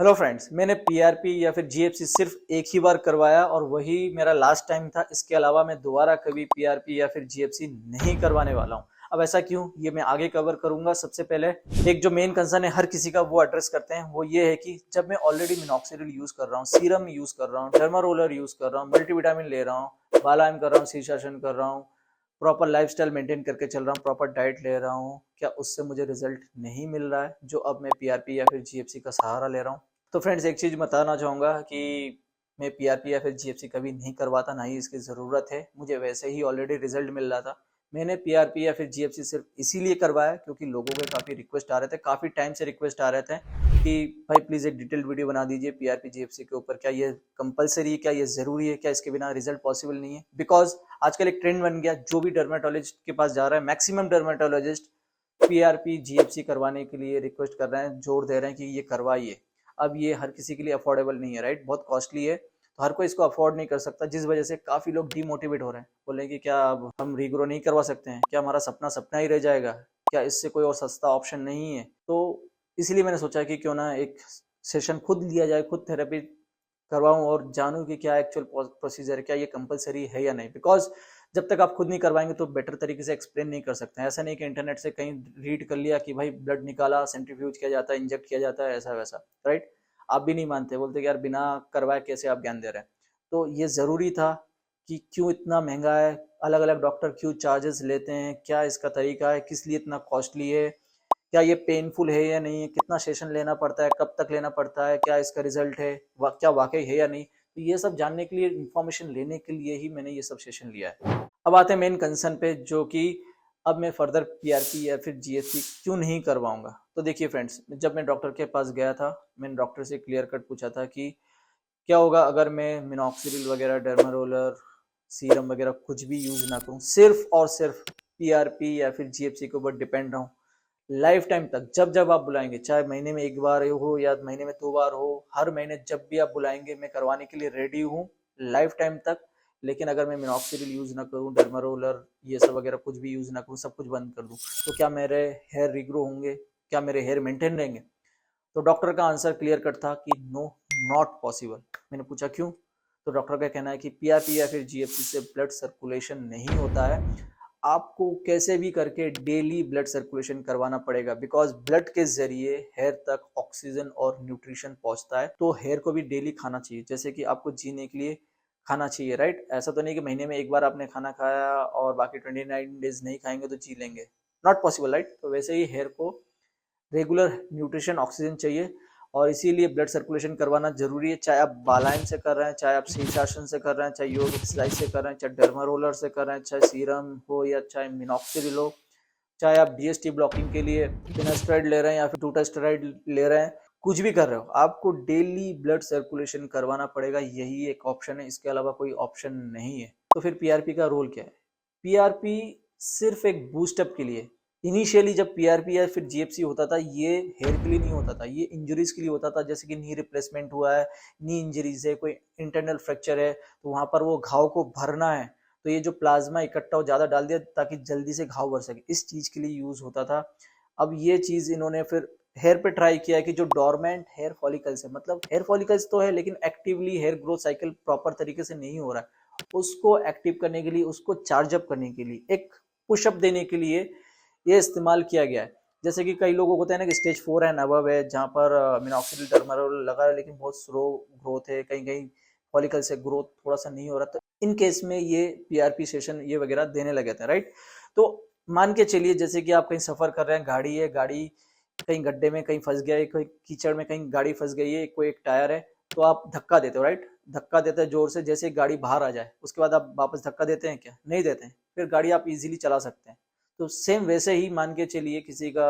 Hello friends, मैंने PRP या फिर जीएफसी सिर्फ एक ही बार करवाया और वही मेरा लास्ट टाइम था। इसके अलावा मैं दोबारा कभी पीआरपी या फिर जीएफसी नहीं करवाने वाला हूँ। अब ऐसा क्यों, ये मैं आगे कवर करूंगा। सबसे पहले एक जो मेन कंसर्न है हर किसी का, वो एड्रेस करते हैं। वो ये है कि जब मैं ऑलरेडी मिनॉक्सिडिल यूज कर रहा हूँ, सीरम यूज कर रहा हूँ, डर्मारोलर यूज कर रहा हूँ, मल्टीविटामिन ले रहा हूँ, बालायम कर रहा हूँ, शीर्षासन कर रहा हूँ, प्रॉपर लाइफस्टाइल मेंटेन करके चल रहा हूँ, प्रॉपर डाइट ले रहा हूँ, क्या उससे मुझे रिजल्ट नहीं मिल रहा है जो अब मैं पीआरपी या फिर जीएफसी का सहारा ले रहा हूँ। तो फ्रेंड्स, एक चीज़ बताना चाहूँगा कि मैं पीआरपी या फिर जीएफसी कभी नहीं करवाता, ना ही इसकी ज़रूरत है। मुझे वैसे ही ऑलरेडी रिजल्ट मिल रहा था। मैंने पीआरपी या फिर जीएफसी सिर्फ इसीलिए करवाया क्योंकि लोगों के काफ़ी रिक्वेस्ट आ रहे थे, काफ़ी टाइम से रिक्वेस्ट आ रहे थे कि भाई प्लीज़ एक डिटेल्ड वीडियो बना दीजिए पीआरपी जीएफसी के ऊपर। क्या ये कंपलसरी है, क्या ये ज़रूरी है, क्या इसके बिना रिजल्ट पॉसिबल नहीं है? बिकॉज आजकल एक ट्रेंड बन गया, जो भी डर्मेटोलॉजिस्ट के पास जा रहा है, मैक्सिमम डर्मेटोलॉजिस्ट पीआरपी जीएफसी करवाने के लिए रिक्वेस्ट कर रहे हैं, जोर दे रहे हैं कि ये करवाइए। अब ये हर किसी के लिए अफोर्डेबल नहीं है, राइट? बहुत कॉस्टली है, तो हर कोई इसको अफोर्ड नहीं कर सकता, जिस वजह से काफी लोग डिमोटिवेट हो रहे हैं। बोले कि क्या अब हम रीग्रो नहीं करवा सकते हैं? क्या हमारा सपना सपना ही रह जाएगा? क्या इससे कोई और सस्ता ऑप्शन नहीं है? तो इसीलिए मैंने सोचा कि क्यों ना एक सेशन खुद लिया जाए, खुद थेरेपी करवाऊं और जानूं कि क्या एक्चुअल प्रोसीजर है, क्या ये कंपलसरी है या नहीं। बिकॉज जब तक आप खुद नहीं करवाएंगे तो बेटर तरीके से एक्सप्लेन नहीं कर सकते हैं। ऐसा नहीं कि इंटरनेट से कहीं रीड कर लिया कि भाई ब्लड निकाला, सेंट्रीफ्यूज किया जाता है, इंजेक्ट किया जाता है, ऐसा वैसा, राइट? आप भी नहीं मानते, बोलते कि यार बिना करवाए कैसे आप ज्ञान दे रहे हैं। तो ये ज़रूरी था कि क्यों इतना महंगा है, अलग अलग डॉक्टर क्यों चार्जेस लेते हैं, क्या इसका तरीका है, किस लिए इतना कॉस्टली है, क्या ये पेनफुल है या नहीं है, कितना सेशन लेना पड़ता है, कब तक लेना पड़ता है, क्या इसका रिजल्ट है, क्या वाकई है या नहीं। तो ये सब जानने के लिए, इंफॉर्मेशन लेने के लिए ही मैंने ये सब सेशन लिया है। अब आते हैं मेन कंसर्न पे, जो कि अब मैं फर्दर पीआरपी या फिर जीएफसी क्यों नहीं करवाऊंगा। तो देखिए फ्रेंड्स, जब मैं डॉक्टर के पास गया था, मैंने डॉक्टर से क्लियर कट पूछा था कि क्या होगा अगर मैं मिनॉक्सिडिल वगैरह, डर्मारोलर, सीरम वगैरह कुछ भी यूज ना करूं, सिर्फ और सिर्फ पीआरपी या फिर जीएफसी के ऊपर डिपेंड रहूं लाइफ टाइम तक। जब जब आप बुलाएंगे, चाहे महीने में एक बार हो या महीने में 2 बार हो, हर महीने जब भी आप बुलाएंगे मैं करवाने के लिए रेडी हूँ लाइफ टाइम तक। लेकिन अगर मैं मिनॉक्सिडिल यूज ना करूँ, डर्मारोलर ये सब वगैरह कुछ भी यूज ना करूँ, सब कुछ बंद कर दूँ, तो क्या मेरे हेयर रिग्रो होंगे? क्या मेरे हेयर मेंटेन रहेंगे? तो डॉक्टर का आंसर क्लियर कट था कि नो, नॉट पॉसिबल। मैंने पूछा क्यों? तो डॉक्टर का कहना है कि पीआरपी या फिर जीएफसी से ब्लड सर्कुलेशन नहीं होता है, आपको कैसे भी करके डेली ब्लड सर्कुलेशन करवाना पड़ेगा। बिकॉज ब्लड के जरिए हेयर तक ऑक्सीजन और न्यूट्रिशन पहुंचता है, तो हेयर को भी डेली खाना चाहिए, जैसे कि आपको जीने के लिए खाना चाहिए, राइट? ऐसा तो नहीं कि महीने में एक बार आपने खाना खाया और बाकी 29 डेज नहीं खाएंगे तो जी लेंगे, नॉट पॉसिबल, राइट? तो वैसे ही हेयर को रेगुलर न्यूट्रिशन, ऑक्सीजन चाहिए, और इसीलिए ब्लड सर्कुलेशन करवाना जरूरी है। चाहे आप बालायन से कर रहे हैं, चाहे आप शीर्षासन से कर रहे हैं, चाहे योग एक्सरसाइज से कर रहे हैं, चाहे डर्मारोलर से कर रहे हैं, चाहे सीरम हो या चाहे मिनॉक्सिडिल हो, चाहे आप डीएसटी ब्लॉकिंग के लिए फिनास्टेराइड ले रहे हैं या फिर टूटास्टेराइड ले रहे हैं, कुछ भी कर रहे हो, आपको डेली ब्लड सर्कुलेशन करवाना पड़ेगा। यही एक ऑप्शन है, इसके अलावा कोई ऑप्शन नहीं है। तो फिर पीआरपी का रोल क्या है? पीआरपी सिर्फ एक बूस्टअप के लिए, इनिशियली जब पीआरपी या फिर जीएफसी होता था, ये हेयर के लिए नहीं होता था, ये इंजरीज के लिए होता था। जैसे कि नी रिप्लेसमेंट हुआ है, नी इंजरीज है, कोई इंटरनल फ्रैक्चर है, तो वहां पर वो घाव को भरना है, तो ये जो प्लाज्मा इकट्ठा हो, ज्यादा डाल दिया ताकि जल्दी से घाव भर सके, इस चीज के लिए यूज होता था। अब ये चीज इन्होंने फिर हेयर पे ट्राई किया कि जो डोरमेंट हेयर फॉलिकल्स है, मतलब हेयर फॉलिकल्स तो है लेकिन actively hair growth cycle proper तरीके से नहीं हो रहा है, उसको एक्टिव करने के लिए, उसको चार्ज अप करने के लिए, एक पुशअप देने के लिए ये इस्तेमाल किया गया है। जैसे कि कई लोगों को होता है ना कि स्टेज 4 एंड अबव है, जहाँ पर मिनॉक्सिडिल, डर्मारोल लगा है लेकिन बहुत स्लो ग्रोथ है, कहीं कहीं फॉलिकल से ग्रोथ थोड़ा सा नहीं हो रहा, तो इन केस में ये पीआरपी सेशन ये वगैरह देने लगे थे, राइट? तो मान के चलिए जैसे कि आप कहीं सफर कर रहे हैं, गाड़ी है, गाड़ी कहीं गड्ढे में कहीं फंस गया है, कहीं कीचड़ में कहीं गाड़ी फंस गई है, कोई एक टायर है, तो आप धक्का देते हो, राइट? धक्का देते हैं जोर से, जैसे गाड़ी बाहर आ जाए उसके बाद आप वापस धक्का देते हैं? क्या नहीं देते हैं, फिर गाड़ी आप इजीली चला सकते हैं। तो सेम वैसे ही मान के चलिए किसी का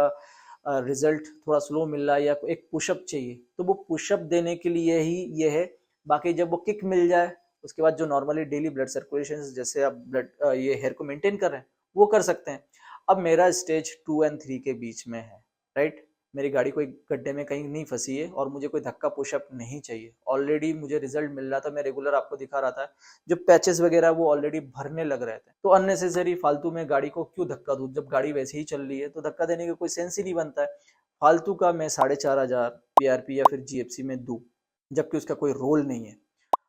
रिजल्ट थोड़ा स्लो मिल रहा है या एक पुशअप चाहिए, तो वो पुशअप देने के लिए ही ये है। बाकी जब वो किक मिल जाए उसके बाद जो नॉर्मली डेली ब्लड सर्कुलेशन, जैसे आप ब्लड ये हेयर को मेंटेन कर रहे हैं, वो कर सकते हैं। अब मेरा स्टेज 2 और 3 के बीच में है, राइट? मेरी गाड़ी कोई गड्ढे में कहीं नहीं फंसी है और मुझे कोई धक्का पुशअप नहीं चाहिए, ऑलरेडी मुझे रिजल्ट मिल रहा था, मैं रेगुलर आपको दिखा रहा था, जो पैचेस वगैरह वो ऑलरेडी भरने लग रहे थे, तो अननेसेसरी फालतू में गाड़ी को क्यों धक्का दूं? जब गाड़ी वैसे ही चल रही है तो धक्का देने का कोई सेंस ही नहीं बनता है। फालतू का मैं 4,500 पीआरपी या फिर जीएफसी में दूं, जबकि उसका कोई रोल नहीं है।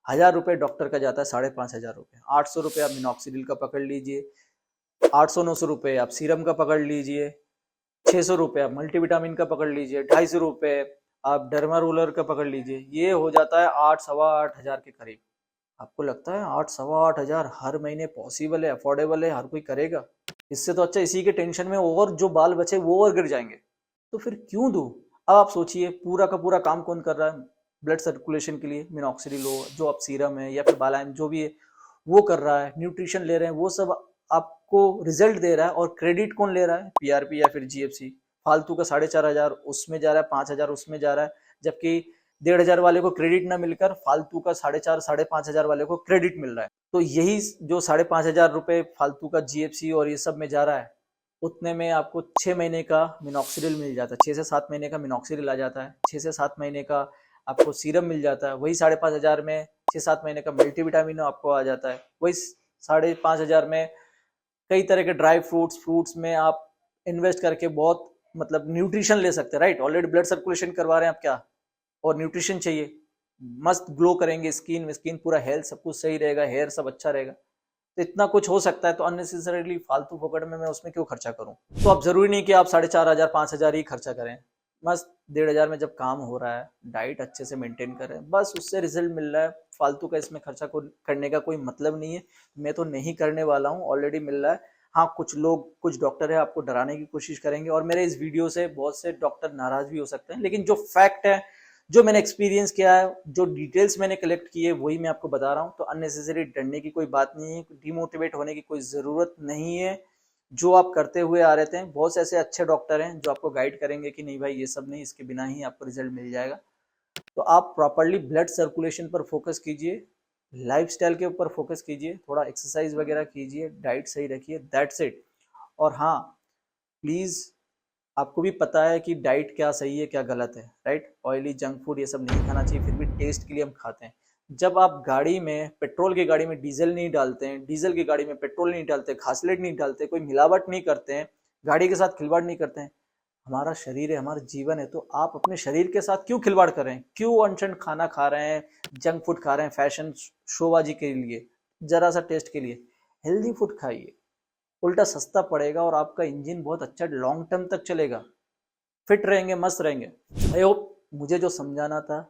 1,000 रुपये डॉक्टर का जाता है, 5,500 रुपये, 800 रुपये आप मिनॉक्सिडिल का पकड़ लीजिए, 800-900 रुपये आप सीरम का पकड़ लीजिए, 600 रुपये आप मल्टीविटामिन का पकड़ लीजिए, 250 रुपये आप डर्मा रोलर का पकड़ लीजिए, ये हो जाता है 8-8,500 के करीब। आपको लगता है 8-8,500 हर महीने पॉसिबल है, अफोर्डेबल है, हर कोई करेगा? इससे तो अच्छा इसी के टेंशन में और जो बाल बचे वो और गिर जाएंगे। तो फिर क्यों दूं? अब आप सोचिए, पूरा का पूरा काम कौन कर रहा है ब्लड सर्कुलेशन के लिए? मिनॉक्सिडिल हो, जो आप सीरम है या फिर बालायन जो भी है वो कर रहा है, न्यूट्रिशन ले रहे हैं, वो सब आपको रिजल्ट दे रहा है। और क्रेडिट कौन ले रहा है? पीआरपी या फिर जीएफसी। फालतू का 4,500 उसमें जा रहा है, 5,000 उसमें जा रहा है, जबकि 1,500 वाले को क्रेडिट ना मिलकर फालतू का 4,500 वाले को क्रेडिट मिल रहा है। तो यही जो 5,500 रुपये फालतू का जीएफसी और ये सब में जा रहा है, उतने में आपको 6 महीने का मिनॉक्सिडिल मिल जाता है, 6 से 7 महीने का मिनॉक्सिडिल आ जाता है, 6 से 7 महीने का आपको सीरम मिल जाता है, वही 5,500 में 6-7 महीने का मल्टीविटामिन आपको आ जाता है, वही 5,500 में कई तरह के ड्राई फ्रूट्स में आप इन्वेस्ट करके बहुत मतलब न्यूट्रिशन ले सकते हैं, राइट? ऑलरेडी ब्लड सर्कुलेशन करवा रहे हैं आप, क्या और न्यूट्रिशन चाहिए? मस्त ग्लो करेंगे, स्किन पूरा हेल्थ सब कुछ सही रहेगा, हेयर सब अच्छा रहेगा। तो इतना कुछ हो सकता है, तो अननेसेसरीली फालतू फोकट में मैं उसमें क्यों खर्चा करूं? तो अब जरूरी नहीं कि आप 4,500 5,000 ही खर्चा करें। मस्त 1,500 में जब काम हो रहा है, डाइट अच्छे से मेंटेन करें, बस उससे रिजल्ट मिल रहा है, फालतू का इसमें खर्चा करने का कोई मतलब नहीं है। मैं तो नहीं करने वाला हूँ, ऑलरेडी मिल रहा है। हाँ, कुछ लोग, कुछ डॉक्टर है आपको डराने की कोशिश करेंगे और मेरे इस वीडियो से बहुत से डॉक्टर नाराज भी हो सकते हैं, लेकिन जो फैक्ट है, जो मैंने एक्सपीरियंस किया है, जो डिटेल्स मैंने कलेक्ट की है, वही मैं आपको बता रहा हूँ। तो अननेसेसरी डरने की कोई बात नहीं है, डिमोटिवेट होने की कोई ज़रूरत नहीं है। जो आप करते हुए आ रहे थे, बहुत से ऐसे अच्छे डॉक्टर हैं जो आपको गाइड करेंगे कि नहीं भाई ये सब नहीं, इसके बिना ही आपको रिजल्ट मिल जाएगा। तो आप प्रॉपरली ब्लड सर्कुलेशन पर फोकस कीजिए, लाइफस्टाइल के ऊपर फोकस कीजिए, थोड़ा एक्सरसाइज वगैरह कीजिए, डाइट सही रखिए, दैट्स इट। और हाँ, प्लीज़, आपको भी पता है कि डाइट क्या सही है क्या गलत है, राइट? ऑयली जंक फूड ये सब नहीं खाना चाहिए, फिर भी टेस्ट के लिए हम खाते हैं। जब आप गाड़ी में, पेट्रोल की गाड़ी में डीजल नहीं डालते हैं, डीजल की गाड़ी में पेट्रोल नहीं डालते, घासलेट नहीं डालते, कोई मिलावट नहीं करते हैं, गाड़ी के साथ खिलवाड़ नहीं करते हैं, हमारा शरीर है, हमारा जीवन है, तो आप अपने शरीर के साथ क्यों खिलवाड़ कर रहे हैं? क्यों अनशन खाना खा रहे हैं, जंक फूड खा रहे हैं फैशन शोबाजी के लिए, जरा सा टेस्ट के लिए? हेल्दी फूड खाइए, उल्टा सस्ता पड़ेगा और आपका इंजन बहुत अच्छा लॉन्ग टर्म तक चलेगा, फिट रहेंगे, मस्त रहेंगे। आई होप मुझे जो समझाना था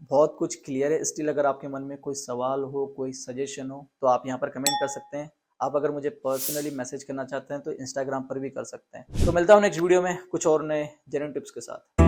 बहुत कुछ क्लियर है। स्टिल अगर आपके मन में कोई सवाल हो, कोई सजेशन हो, तो आप यहाँ पर कमेंट कर सकते हैं। आप अगर मुझे पर्सनली मैसेज करना चाहते हैं तो इंस्टाग्राम पर भी कर सकते हैं। तो मिलता हूँ नेक्स्ट वीडियो में कुछ और नए जेन्युइन टिप्स के साथ।